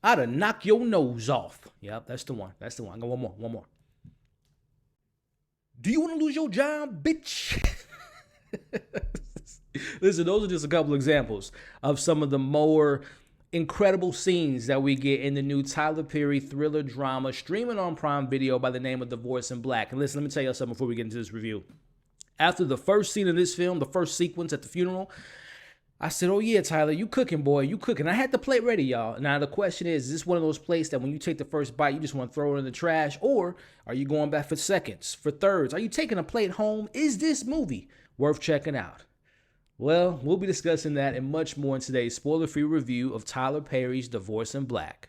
I'd have knocked your nose off. Yep, that's the one. That's the one. Go one more. Do you want to lose your job, bitch? Listen, those are just a couple examples of some of the more incredible scenes that we get in the new Tyler Perry thriller drama streaming on Prime Video by the name of Divorce in Black. And listen, let me tell you something before we get into this review. After the first scene of this film, the first sequence at the funeral, I said, oh yeah, Tyler, you cooking, boy, you cooking. I had the plate ready, y'all. Now the question is this one of those plates that when you take the first bite, you just want to throw it in the trash? Or are you going back for seconds, for thirds? Are you taking a plate home? Is this movie worth checking out? Well, we'll be discussing that and much more in today's spoiler-free review of Tyler Perry's Divorce in Black.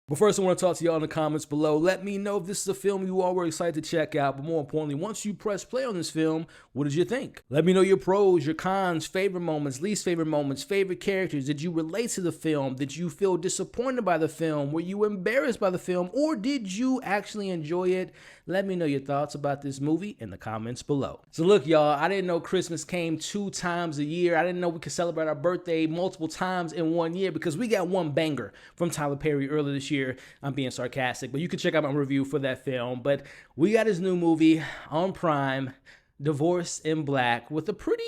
But first, I want to talk to y'all in the comments below. Let me know if this is a film you all were excited to check out. But more importantly, once you press play on this film, what did you think? Let me know your pros, your cons, favorite moments, least favorite moments, favorite characters. Did you relate to the film? Did you feel disappointed by the film? Were you embarrassed by the film? Or did you actually enjoy it? Let me know your thoughts about this movie in the comments below. So look, y'all, I didn't know Christmas came 2 times a year. I didn't know we could celebrate our birthday multiple times in 1 year because we got one banger from Tyler Perry earlier this year. I'm being sarcastic, but you can check out my review for that film. But we got his new movie on Prime, Divorce in Black, with a pretty,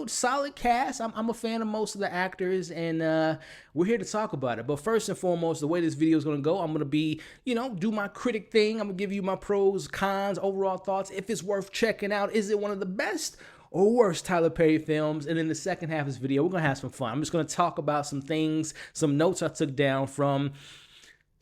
solid cast. I'm a fan of most of the actors, and we're here to talk about it. But first and foremost, the way this video is going to go, I'm going to be, do my critic thing. I'm going to give you my pros, cons, overall thoughts, if it's worth checking out. Is it one of the best or worst Tyler Perry films? And in the second half of this video, we're going to have some fun. I'm just going to talk about some things, some notes I took down from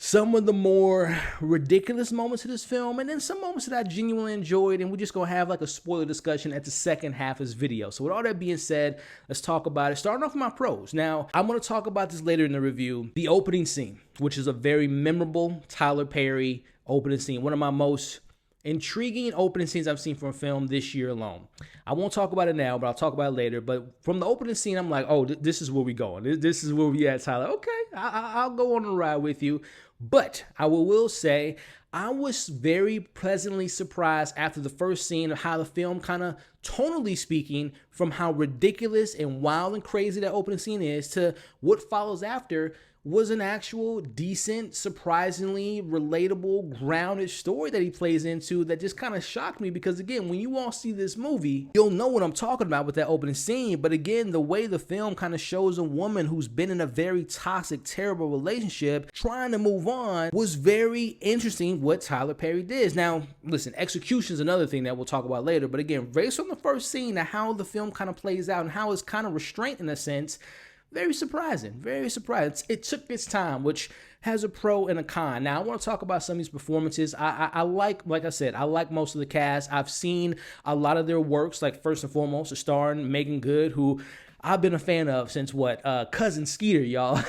some of the more ridiculous moments of this film, and then some moments that I genuinely enjoyed, and we're just going to have like a spoiler discussion at the second half of this video. So with all that being said, let's talk about it. Starting off with my pros. Now, I'm going to talk about this later in the review. The opening scene, which is a very memorable Tyler Perry opening scene. One of my most intriguing opening scenes I've seen from a film this year alone. I won't talk about it now, but I'll talk about it later. But from the opening scene, I'm like, oh, this is where we're going. This is where we at, Tyler. Okay, I'll go on a ride with you. But I will say, I was very pleasantly surprised after the first scene of how the film kind of, tonally speaking, from how ridiculous and wild and crazy that opening scene is to what follows after was an actual decent, surprisingly relatable, grounded story that he plays into that just kind of shocked me because, again, when you all see this movie, you'll know what I'm talking about with that opening scene. But again, the way the film kind of shows a woman who's been in a very toxic, terrible relationship trying to move on was very interesting what Tyler Perry did. Now, listen, execution is another thing that we'll talk about later. But again, based on the first scene and how the film kind of plays out and how it's kind of restrained in a sense, very surprising, very surprising. It took its time, which has a pro and a con. Now, I want to talk about some of these performances. I like I said, I like most of the cast. I've seen a lot of their works, like first and foremost, the starring Meagan Good, who I've been a fan of since Cousin Skeeter, y'all.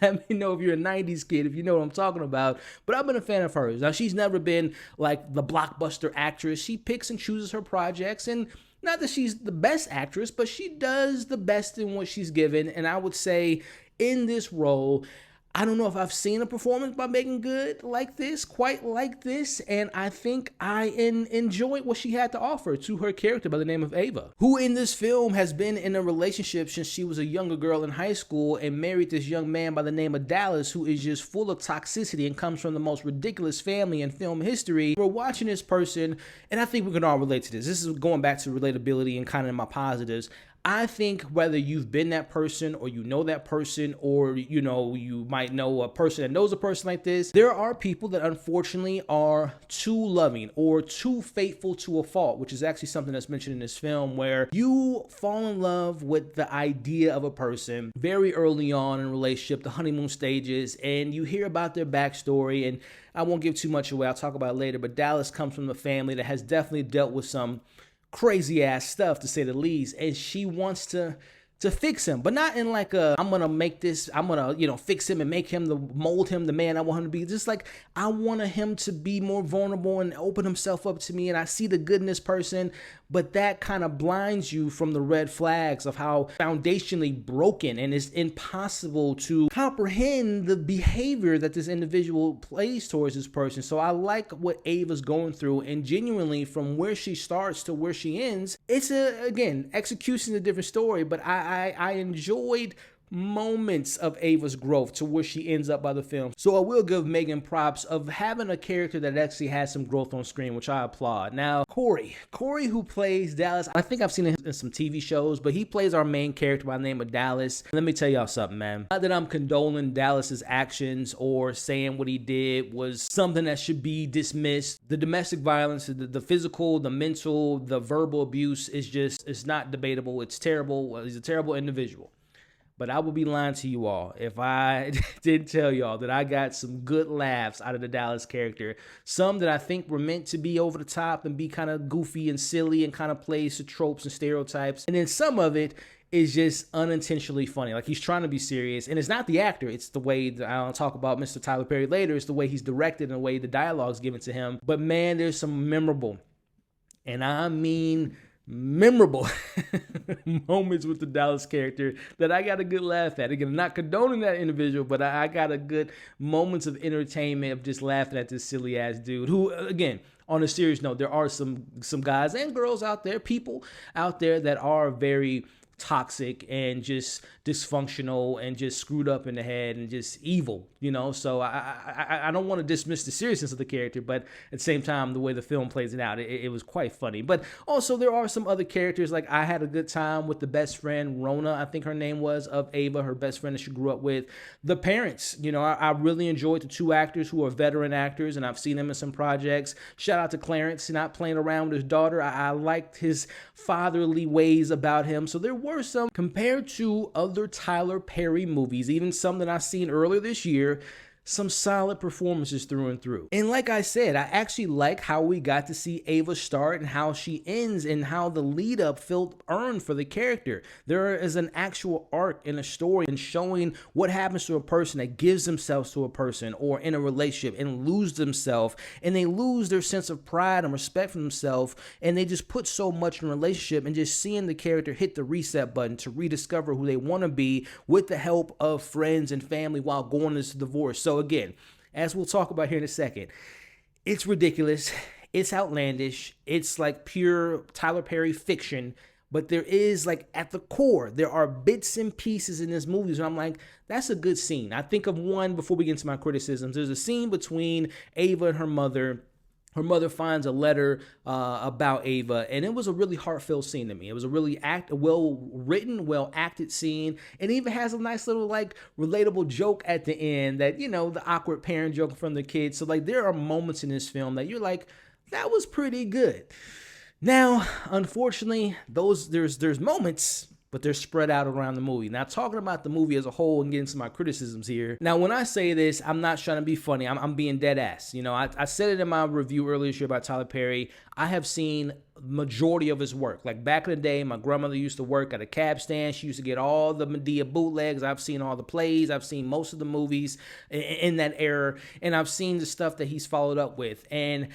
Let me know if you're a 90s kid, if you know what I'm talking about. But I've been a fan of hers. Now, she's never been like the blockbuster actress. She picks and chooses her projects, and not that she's the best actress, but she does the best in what she's given. And I would say in this role, I don't know if I've seen a performance by Meagan Good like this, quite like this, and I think I enjoyed what she had to offer to her character by the name of Ava, who in this film has been in a relationship since she was a younger girl in high school and married this young man by the name of Dallas, who is just full of toxicity and comes from the most ridiculous family in film history. We're watching this person, and I think we can all relate to this. This is going back to relatability and kind of my positives. I think whether you've been that person or you know that person or, you might know a person that knows a person like this, there are people that unfortunately are too loving or too faithful to a fault, which is actually something that's mentioned in this film, where you fall in love with the idea of a person very early on in a relationship, the honeymoon stages, and you hear about their backstory, and I won't give too much away. I'll talk about it later, but Dallas comes from a family that has definitely dealt with some crazy ass stuff, to say the least, and she wants to to fix him, but not in like a, I'm gonna make this, I'm gonna, fix him and make him mold him the man I want him to be. Just like, I want him to be more vulnerable and open himself up to me, and I see the good in this person, but that kind of blinds you from the red flags of how foundationally broken and it's impossible to comprehend the behavior that this individual plays towards this person. So I like what Ava's going through, and genuinely from where she starts to where she ends, it's again, execution is a different story, but I enjoyed moments of Ava's growth to where she ends up by the film. So I will give Meagan props of having a character that actually has some growth on screen, which I applaud. Now, Cory who plays Dallas, I think I've seen him in some TV shows, but he plays our main character by the name of Dallas. Let me tell y'all something, man. Not that I'm condoning Dallas's actions or saying what he did was something that should be dismissed. The domestic violence, the physical, the mental, the verbal abuse is just, it's not debatable. It's terrible. He's a terrible individual. But I would be lying to you all if I didn't tell y'all that I got some good laughs out of the Dallas character. Some that I think were meant to be over the top and be kind of goofy and silly and kind of plays to tropes and stereotypes. And then some of it is just unintentionally funny. Like, he's trying to be serious. And it's not the actor. It's the way that I'll talk about Mr. Tyler Perry later. It's the way he's directed and the way the dialogue's given to him. But man, there's some memorable, and I mean memorable moments with the Dallas character that I got a good laugh at. Again, I'm not condoning that individual, but I got a good moments of entertainment of just laughing at this silly ass dude who, again, on a serious note, there are some guys and girls out there, people out there that are very toxic and just dysfunctional and just screwed up in the head and just evil, so I don't want to dismiss the seriousness of the character, but at the same time, the way the film plays it out, it was quite funny. But also there are some other characters. Like, I had a good time with the best friend, Rona, I think her name was, of Ava, her best friend that she grew up with. The parents, I really enjoyed the two actors who are veteran actors, and I've seen them in some projects. Shout out to Clarence, not playing around with his daughter. I liked his fatherly ways about him. So there were some, compared to other Tyler Perry movies, even some that I've seen earlier this year, some solid performances through and through. And like I said, I actually like how we got to see Ava start and how she ends and how the lead up felt earned for the character. There is an actual arc in a story and showing what happens to a person that gives themselves to a person or in a relationship and lose themselves, and they lose their sense of pride and respect for themselves, and they just put so much in a relationship, and just seeing the character hit the reset button to rediscover who they want to be with the help of friends and family while going through this divorce. So again, as we'll talk about here in a second, it's ridiculous, it's outlandish, it's like pure Tyler Perry fiction, but there is, like, at the core, there are bits and pieces in this movie where I'm like, that's a good scene. I think of one before we get into my criticisms. There's a scene between Ava and her mother. Her mother finds a letter about Ava, and it was a really heartfelt scene to me. It was a really well-written, well-acted scene, and it even has a nice little, like, relatable joke at the end that, the awkward parent joke from the kids. So, like, there are moments in this film that you're like, that was pretty good. Now, unfortunately, there's moments, but they're spread out around the movie. Now, talking about the movie as a whole and getting to my criticisms here. Now, when I say this, I'm not trying to be funny. I'm being dead ass. I said it in my review earlier this year about Tyler Perry. I have seen majority of his work. Like, back in the day, my grandmother used to work at a cab stand. She used to get all the Medea bootlegs. I've seen all the plays. I've seen most of the movies in that era. And I've seen the stuff that he's followed up with. And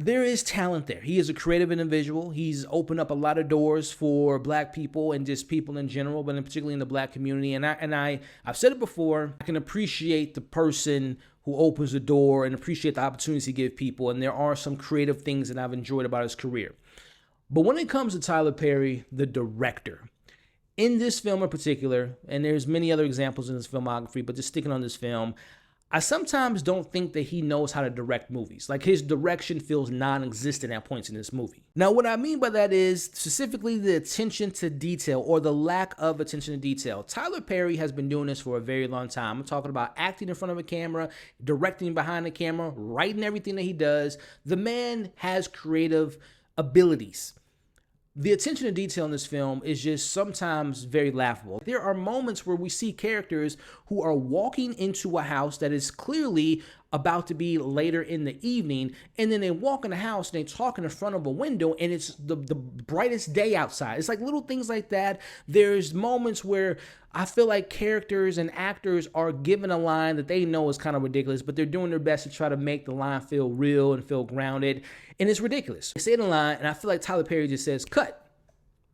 there is talent there. He is a creative individual. He's opened up a lot of doors for Black people and just people in general, but particularly in the Black community. And I've said it before, I can appreciate the person who opens the door and appreciate the opportunities he gives people. And there are some creative things that I've enjoyed about his career. But when it comes to Tyler Perry, the director, in this film in particular, and there's many other examples in his filmography, but just sticking on this film, I sometimes don't think that he knows how to direct movies. Like, his direction feels non-existent at points in this movie. Now, what I mean by that is specifically the attention to detail or the lack of attention to detail. Tyler Perry has been doing this for a very long time. I'm talking about acting in front of a camera, directing behind the camera, writing everything that he does. The man has creative abilities. The attention to detail in this film is just sometimes very laughable. There are moments where we see characters who are walking into a house that is clearly about to be later in the evening, and then they walk in the house and they talk in front of a window and it's the brightest day outside. It's like little things like that. There's moments where I feel like characters and actors are given a line that they know is kind of ridiculous, but they're doing their best to try to make the line feel real and feel grounded, and it's ridiculous. They say the line, and I feel like Tyler Perry just says, cut.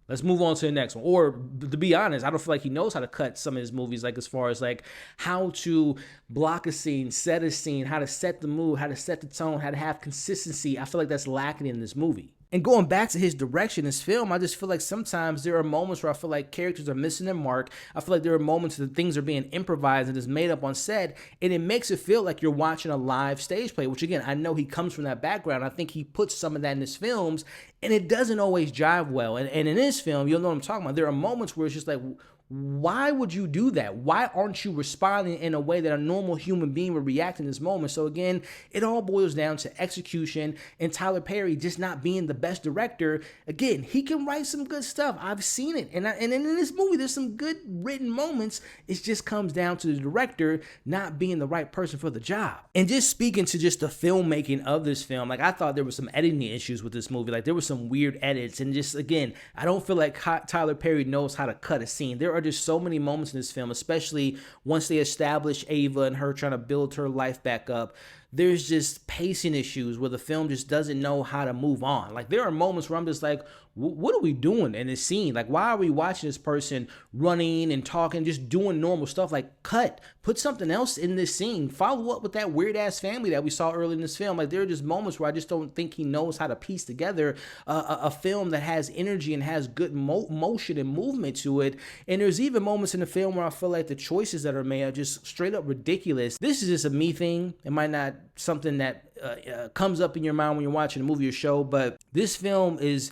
Let's move on to the next one. Or to be honest, I don't feel like he knows how to cut some of his movies, like as far as like how to block a scene, set a scene, how to set the mood, how to set the tone, how to have consistency. I feel like that's lacking in this movie. And going back to his direction, his film, I just feel like sometimes there are moments where I feel like characters are missing their mark. I feel like there are moments that things are being improvised and is made up on set, and it makes it feel like you're watching a live stage play, which again, I know he comes from that background. I think he puts some of that in his films, and it doesn't always jive well. And in this film, you'll know what I'm talking about. There are moments where it's just like, why would you do that? Why aren't you responding in a way that a normal human being would react in this moment? So again, it all boils down to execution and Tyler Perry just not being the best director. Again, he can write some good stuff. I've seen it. And in this movie, there's some good written moments. It just comes down to the director not being the right person for the job. And just speaking to just the filmmaking of this film, like I thought there were some editing issues with this movie. Like there were some weird edits. And just again, I don't feel like Tyler Perry knows how to cut a scene. There are just so many moments in this film, especially once they establish Ava and her trying to build her life back up. There's just pacing issues where the film just doesn't know how to move on. Like there are moments where I'm just like, what are we doing in this scene? Like, why are we watching this person running and talking, just doing normal stuff? Like, cut, put something else in this scene. Follow up with that weird ass family that we saw early in this film. Like there are just moments where I just don't think he knows how to piece together a film that has energy and has good motion and movement to it. And there's even moments in the film where I feel like the choices that are made are just straight up ridiculous. This is just a me thing. It might not something that comes up in your mind when you're watching a movie or show, but this film is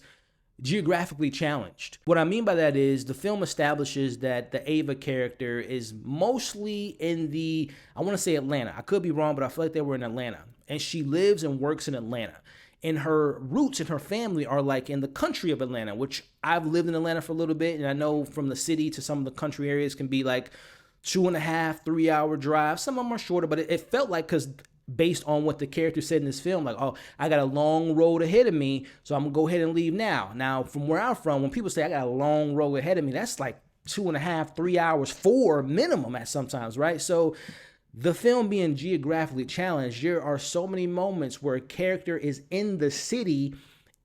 geographically challenged. What I mean by that is the film establishes that the Ava character is mostly in I want to say Atlanta. I could be wrong, but I feel like they were in Atlanta. And she lives and works in Atlanta. And her roots and her family are like in the country of Atlanta, which I've lived in Atlanta for a little bit. And I know from the city to some of the country areas can be like 2.5, 3 hour drive. Some of them are shorter, but it felt like, because based on what the character said in this film, like, oh, I got a long road ahead of me, so I'm gonna go ahead and leave now. Now, from where I'm from, when people say I got a long road ahead of me, that's like 2.5, 3 hours, 4 minimum at sometimes, right? So the film being geographically challenged, there are so many moments where a character is in the city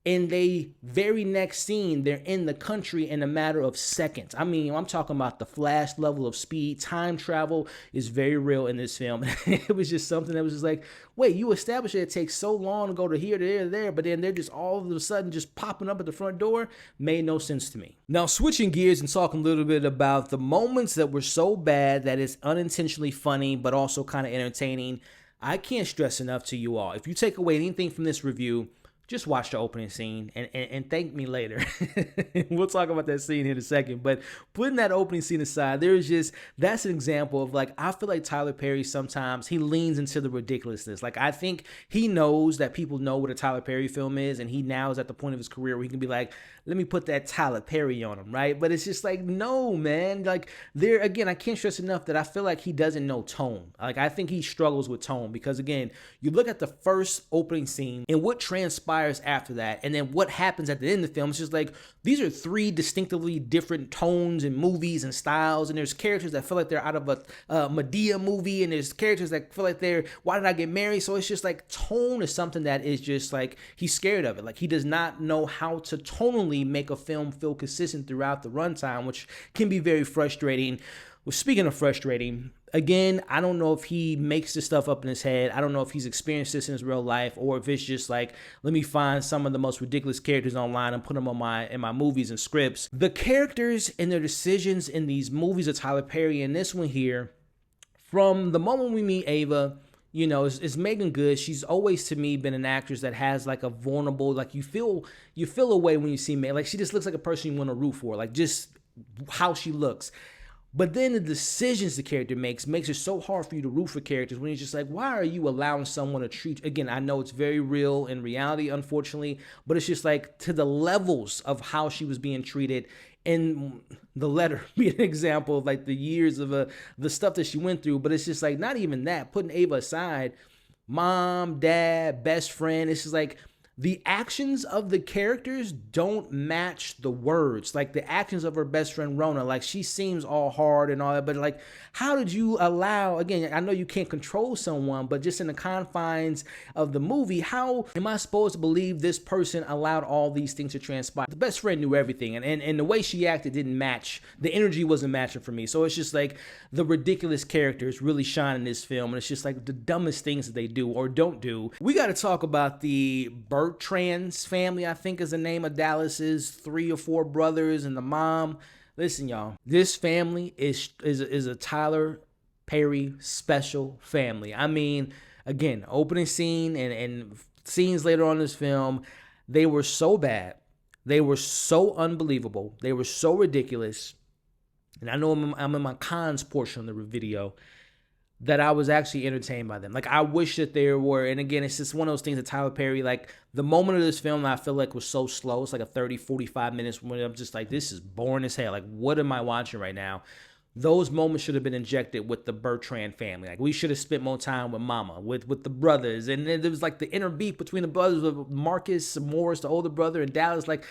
and they very next scene, they're in the country in a matter of seconds. I mean, I'm talking about the flash level of speed. Time travel is very real in this film. It was just something that was just like, wait, you established it takes so long to go to here, to there, to there, but then they're just all of a sudden just popping up at the front door. Made no sense to me. Now, switching gears and talking a little bit about the moments that were so bad that it's unintentionally funny, but also kind of entertaining. I can't stress enough to you all, if you take away anything from this review, just watch the opening scene and thank me later. We'll talk about that scene in a second. But putting that opening scene aside, that's an example of, like, I feel like Tyler Perry sometimes he leans into the ridiculousness. Like, I think he knows that people know what a Tyler Perry film is, and he now is at the point of his career where he can be like, let me put that Tyler Perry on him, right? But it's just like, no, man. Like, again, I can't stress enough that I feel like he doesn't know tone. Like, I think he struggles with tone because, again, you look at the first opening scene and what transpires after that, and then what happens at the end of the film. It's just like, these are 3 distinctively different tones and movies and styles, and there's characters that feel like they're out of a Medea movie, and there's characters that feel like they're Why Did I Get Married? So it's just like, tone is something that is just like, he's scared of it. Like, he does not know how to tonally make a film feel consistent throughout the runtime, which can be very frustrating. Well, speaking of frustrating, again, I don't know if he makes this stuff up in his head. I don't know if he's experienced this in his real life, or if it's just like, let me find some of the most ridiculous characters online and put them on in my movies and scripts. The characters and their decisions in these movies of Tyler Perry, and this one here, from the moment we meet Ava, you know, is Meagan Good. She's always, to me, been an actress that has like a vulnerable, like you feel a way when you see Meagan. Like, she just looks like a person you want to root for, like just how she looks. But then the decisions the character makes it so hard for you to root for characters when it's just like, why are you allowing someone to treat, again, I know it's very real in reality, unfortunately, but it's just like to the levels of how she was being treated in the letter be an example of like the years of the stuff that she went through. But it's just like, not even that, putting Ava aside, mom, dad, best friend, it's just like, the actions of the characters don't match the words. Like the actions of her best friend Rona, like she seems all hard and all that, but like, how did you allow, again, I know you can't control someone, but just in the confines of the movie, how am I supposed to believe this person allowed all these things to transpire? The best friend knew everything, and the way she acted didn't match. The energy wasn't matching for me. So it's just like the ridiculous characters really shine in this film, and it's just like the dumbest things that they do or don't do. We got to talk about the Bertrand's family, I think is the name of Dallas's 3 or 4 brothers and the mom. Listen, y'all, this family is a Tyler Perry special family. I mean, again, opening scene and scenes later on in this film, they were so bad. They were so unbelievable. They were so ridiculous. And I know I'm in my cons portion of the video, that I was actually entertained by them. Like, I wish that there were, and again, it's just one of those things that Tyler Perry, like, the moment of this film I feel like was so slow. It's like a 30, 45 minutes when I'm just like, this is boring as hell. Like, what am I watching right now? Those moments should have been injected with the Bertrand family. Like, we should have spent more time with Mama, with the brothers. And then there was like the inner beef between the brothers of Marcus Morris, the older brother, and Dallas. Like,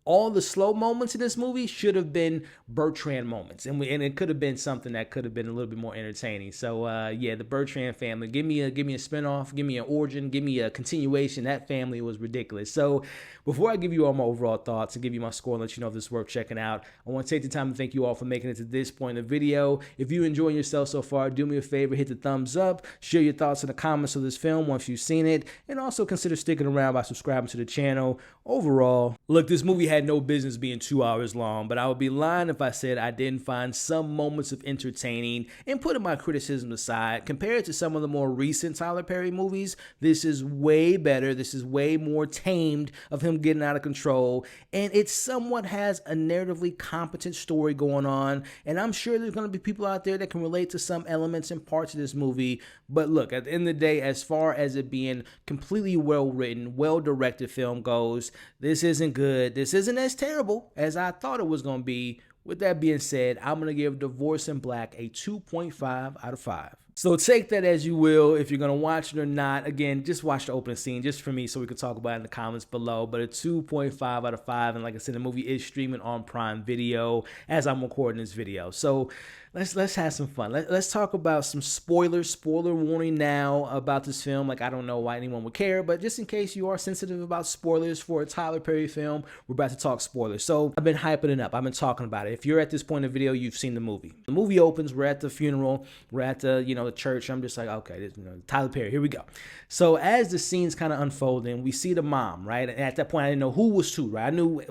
all the slow moments in this movie should have been Bertrand moments, and it could have been something that could have been a little bit more entertaining. So yeah, the Bertrand family, give me a spinoff, give me an origin, give me a continuation. That family was ridiculous. So before I give you all my overall thoughts and give you my score and let you know if this is worth checking out, I want to take the time to thank you all for making it to this point in the video. If you're enjoying yourself so far, do me a favor, hit the thumbs up, share your thoughts in the comments of this film once you've seen it, and also consider sticking around by subscribing to the channel. Overall, look, this movie had no business being 2 hours long, but I would be lying if I said I didn't find some moments of entertaining. And putting my criticism aside, compared to some of the more recent Tyler Perry movies, this is way better. This is way more tamed of him getting out of control, and it somewhat has a narratively competent story going on, and I'm sure there's going to be people out there that can relate to some elements and parts of this movie. But look, at the end of the day, as far as it being completely well-written, well-directed film goes, this isn't good. This isn't as terrible as I thought it was going to be. With that being said, I'm going to give Divorce in Black a 2.5 out of 5. So take that as you will, if you're going to watch it or not. Again, just watch the opening scene just for me so we can talk about it in the comments below. But a 2.5 out of 5. And like I said, the movie is streaming on Prime Video as I'm recording this video. So let's have some fun. Let's talk about some spoilers. Spoiler warning now about this film. Like, I don't know why anyone would care, but just in case you are sensitive about spoilers for a Tyler Perry film, we're about to talk spoilers. So I've been hyping it up. I've been talking about it. If you're at this point in the video, you've seen the movie. The movie opens. We're at the funeral. We're at the, the church. I'm just like, okay, this, Tyler Perry, here we go. So as the scene's kind of unfolding, we see the mom, right? And at that point, I didn't know who was who, right? I knew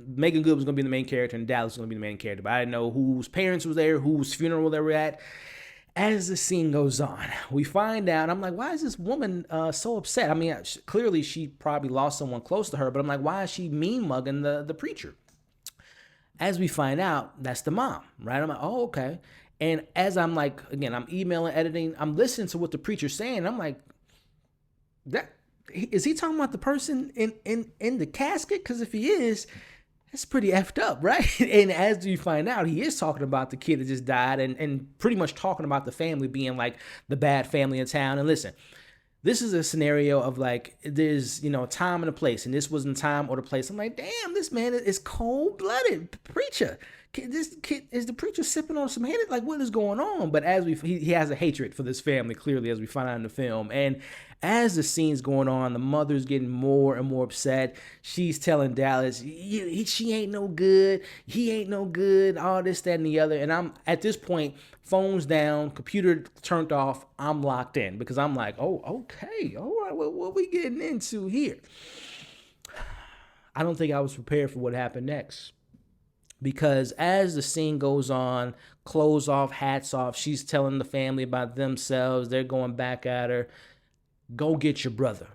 Meagan Good was going to be the main character and Dallas was going to be the main character, but I didn't know whose parents was there, whose funeral they were at. As the scene goes on, we find out, I'm like, why is this woman so upset? I mean, clearly she probably lost someone close to her, but I'm like, why is she mean mugging the preacher? As we find out, that's the mom, right? I'm like, oh, okay. And as I'm like, again, I'm emailing, editing, I'm listening to what the preacher's saying. I'm like, is he talking about the person in the casket? Because if he is, that's pretty effed up, right? And as you find out, he is talking about the kid that just died and pretty much talking about the family being like the bad family in town. And listen, this is a scenario of like, there's, time and a place, and this wasn't time or the place. I'm like, damn, this man is cold-blooded preacher. This kid, is the preacher sipping on some Hennessy? Like, what is going on? But as he has a hatred for this family, clearly, as we find out in the film. And as the scene's going on, the mother's getting more and more upset. She's telling Dallas, she ain't no good. He ain't no good. All this, that, and the other. And I'm, at this point, phone's down, computer turned off. I'm locked in because I'm like, oh, okay. All right, what we getting into here? I don't think I was prepared for what happened next. Because as the scene goes on, clothes off, hats off, she's telling the family about themselves. They're going back at her. Go get your brother.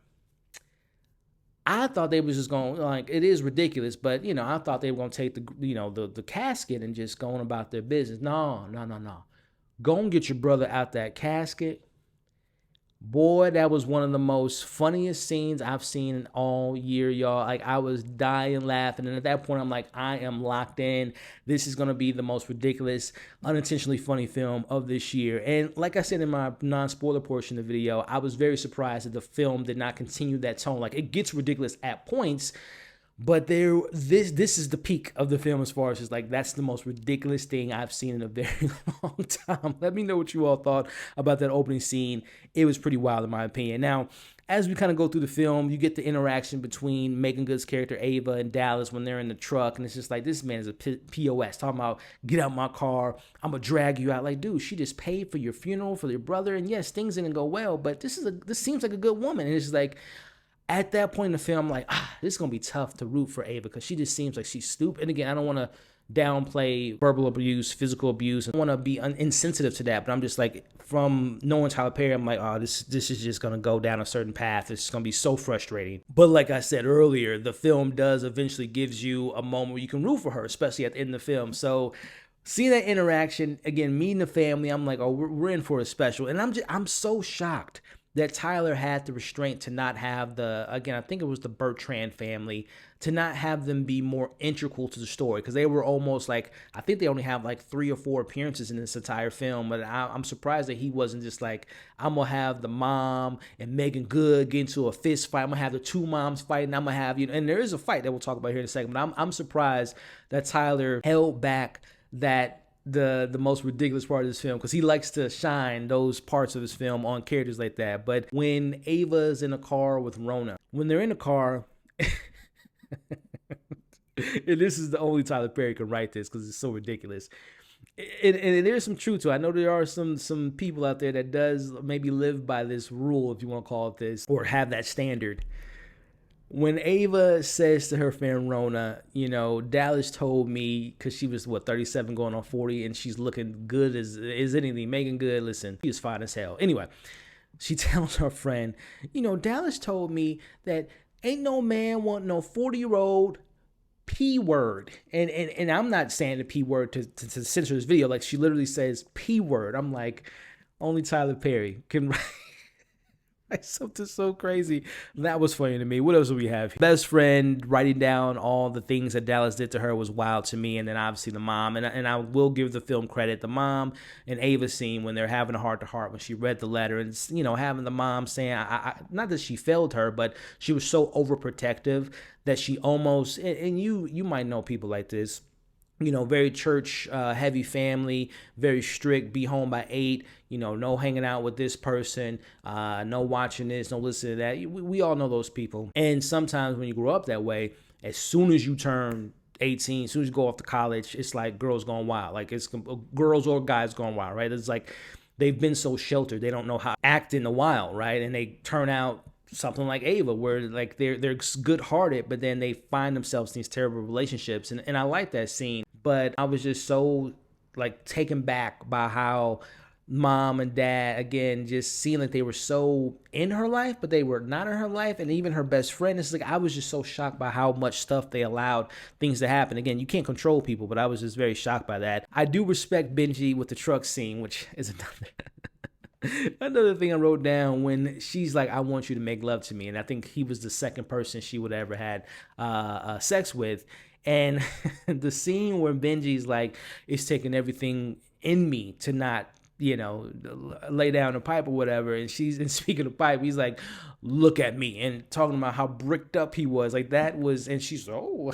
I thought they was just going, like, it is ridiculous, but, you know, I thought they were going to take the, you know, the casket and just going about their business. No, no, no, no. Go and get your brother out that casket. Boy, that was one of the most funniest scenes I've seen all year, y'all. Like, I was dying laughing. And at that point, I'm like, I am locked in. This is going to be the most ridiculous, unintentionally funny film of this year. And like I said in my non-spoiler portion of the video, I was very surprised that the film did not continue that tone. Like, it gets ridiculous at points, but this is the peak of the film as far as just like, that's the most ridiculous thing I've seen in a very long time. Let me know what you all thought about that opening scene. It was pretty wild in my opinion. Now, as we kind of go through the film, you get the interaction between Meagan Good's character Ava and Dallas when they're in the truck, and it's just like, this man is a POS, talking about, get out my car, I'm gonna drag you out. Like, dude, she just paid for your funeral for your brother, and yes, things didn't go well, but this seems like a good woman. And it's just like, at that point in the film, I'm like, this is going to be tough to root for Ava because she just seems like she's stupid. And again, I don't want to downplay verbal abuse, physical abuse. I don't want to be insensitive to that, but I'm just like, from knowing Tyler Perry, I'm like, oh, this is just going to go down a certain path. It's going to be so frustrating. But like I said earlier, the film does eventually gives you a moment where you can root for her, especially at the end of the film. So seeing that interaction, again, meeting the family, I'm like, oh, we're in for a special. And I'm so shocked that Tyler had the restraint to not have again, I think it was the Bertrand family, to not have them be more integral to the story, because they were almost like, I think they only have like 3 or 4 appearances in this entire film, but I'm surprised that he wasn't just like, I'm going to have the mom and Meagan Good get into a fist fight, I'm going to have the 2 moms fighting, I'm going to have, you know, and there is a fight that we'll talk about here in a second, but I'm surprised that Tyler held back that the most ridiculous part of this film, because he likes to shine those parts of his film on characters like that. But when Ava's in a car with Rona, when they're in a car, and this is the only Tyler Perry can write this because it's so ridiculous. And there's some truth to it. I know there are some people out there that does maybe live by this rule, if you want to call it this, or have that standard. When Ava says to her friend Rona, you know, Dallas told me, because she was, 37 going on 40, and she's looking good as anything. Meagan Good, listen, she is fine as hell. Anyway, she tells her friend, you know, Dallas told me that ain't no man want no 40-year-old P word. And I'm not saying the P word to censor this video. Like, she literally says P word. I'm like, only Tyler Perry can write something so crazy. That was funny to me. What else do we have? Best friend writing down all the things that Dallas did to her was wild to me. And then obviously the mom, and I will give the film credit, the mom and Ava scene when they're having a heart-to-heart, when she read the letter, and, you know, having the mom saying, not that she failed her, but she was so overprotective that she almost, and you might know people like this, you know, very church heavy family, very strict, be home by 8, you know, no hanging out with this person, no watching this, no listening to that. We all know those people. And sometimes when you grow up that way, as soon as you turn 18, as soon as you go off to college, it's like girls going wild. Like, it's girls or guys going wild, right? It's like they've been so sheltered. They don't know how to act in the wild, right? And they turn out something like Ava, where like they're good-hearted, but then they find themselves in these terrible relationships. And I like that scene. But I was just so, like, taken back by how mom and dad, again, just seeing like they were so in her life, but they were not in her life. And even her best friend, it's like, I was just so shocked by how much stuff they allowed things to happen. Again, you can't control people, but I was just very shocked by that. I do respect Benji with the truck scene, which is another thing I wrote down, when she's like, I want you to make love to me. And I think he was the second person she would have ever had sex with. And the scene where Benji's like, it's taking everything in me to not, you know, lay down a pipe or whatever. And speaking of pipe, he's like, look at me, and talking about how bricked up he was. Like, that was, and she's, oh,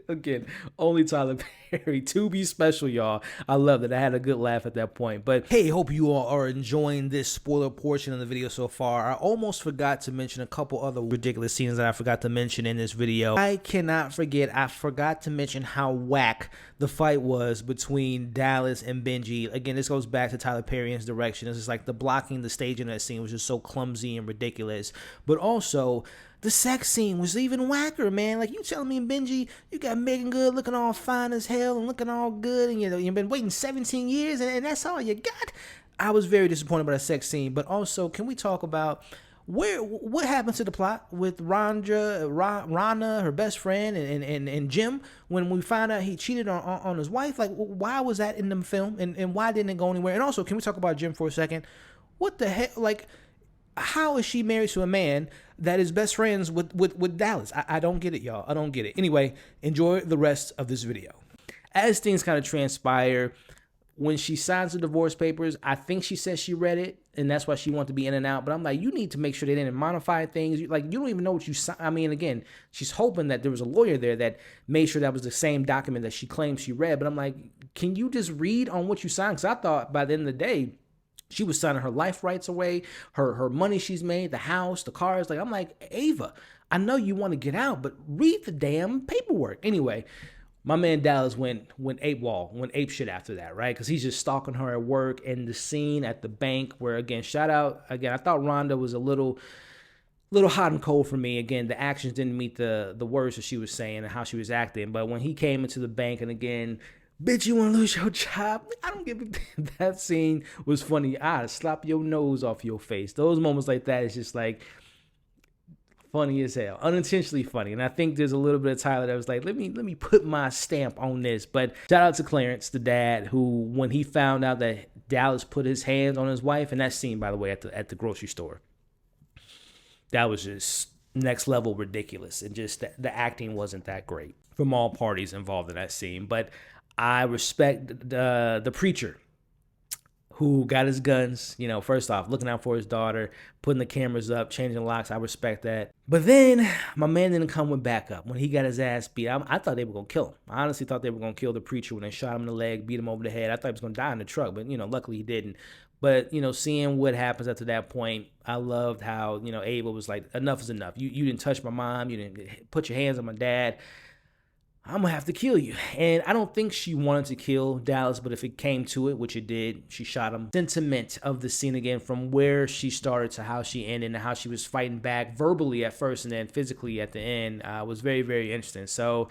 again, only Tyler Perry, to be special, y'all. I love it. I had a good laugh at that point. But hey, hope you all are enjoying this spoiler portion of the video so far. I almost forgot to mention a couple other ridiculous scenes that I forgot to mention in this video. I cannot forget, I forgot to mention how whack the fight was between Dallas and Benji. Again, this goes back to Tyler Perry and his direction. It's just like the blocking, the staging of that scene was just so clumsy and ridiculous. But also, the sex scene was even whacker, man. Like, you telling me, Benji, you got Meagan Good looking all fine as hell and looking all good, and, you know, you've been waiting 17 years and that's all you got? I was very disappointed by the sex scene. But also, can we talk about What happened to the plot with Rana, her best friend, and Jim when we found out he cheated on his wife? Like, why was that in the film, and why didn't it go anywhere? And also, can we talk about Jim for a second? What the heck? Like, how is she married to a man that is best friends with Dallas? I don't get it, y'all. I don't get it. Anyway, enjoy the rest of this video. As things kind of transpire, when she signs the divorce papers, I think she says she read it, and that's why she wanted to be in and out. But I'm like, you need to make sure they didn't modify things. You don't even know what you signed. I mean, again, she's hoping that there was a lawyer there that made sure that was the same document that she claims she read. But I'm like, can you just read on what you signed? Because I thought by the end of the day, she was signing her life rights away, her money she's made, the house, the cars. Like, I'm like, Ava, I know you want to get out, but read the damn paperwork. Anyway, my man Dallas went ape shit after that, right? Because he's just stalking her at work, and the scene at the bank where, again, shout out, again, I thought Rhonda was a little hot and cold for me. Again, the actions didn't meet the words that she was saying and how she was acting. But when he came into the bank and, again, bitch, you want to lose your job? I don't give a damn. That scene was funny. I'd slap your nose off your face. Those moments like that is just like funny as hell, unintentionally funny. And I think there's a little bit of Tyler that was like, let me put my stamp on this. But shout out to Clarence, the dad, who, when he found out that Dallas put his hands on his wife, and that scene, by the way, at the grocery store, that was just next level ridiculous. And just the acting wasn't that great from all parties involved in that scene. But I respect the preacher who got his guns, first off, looking out for his daughter, putting the cameras up, changing locks. I respect that. But then my man didn't come with backup. When he got his ass beat, I thought they were going to kill him. I honestly thought they were going to kill the preacher when they shot him in the leg, beat him over the head. I thought he was going to die in the truck, but, luckily he didn't. But, seeing what happens after that point, I loved how, Ava was like, enough is enough. You didn't touch my mom. You didn't put your hands on my dad. I'm going to have to kill you. And I don't think she wanted to kill Dallas, but if it came to it, which it did, she shot him. Sentiment of the scene, again, from where she started to how she ended and how she was fighting back verbally at first and then physically at the end, was very, very interesting. So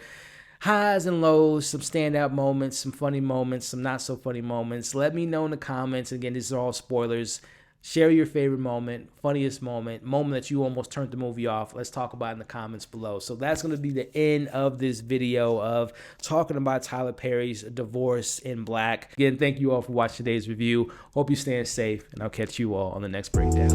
highs and lows, some standout moments, some funny moments, some not so funny moments. Let me know in the comments. Again, these are all spoilers. Share your favorite moment, funniest moment that you almost turned the movie off. Let's talk about it in the comments below. So that's going to be the end of this video of talking about Tyler Perry's Divorce in Black. Again, thank you all for watching today's review. Hope you're staying safe, and I'll catch you all on the next breakdown.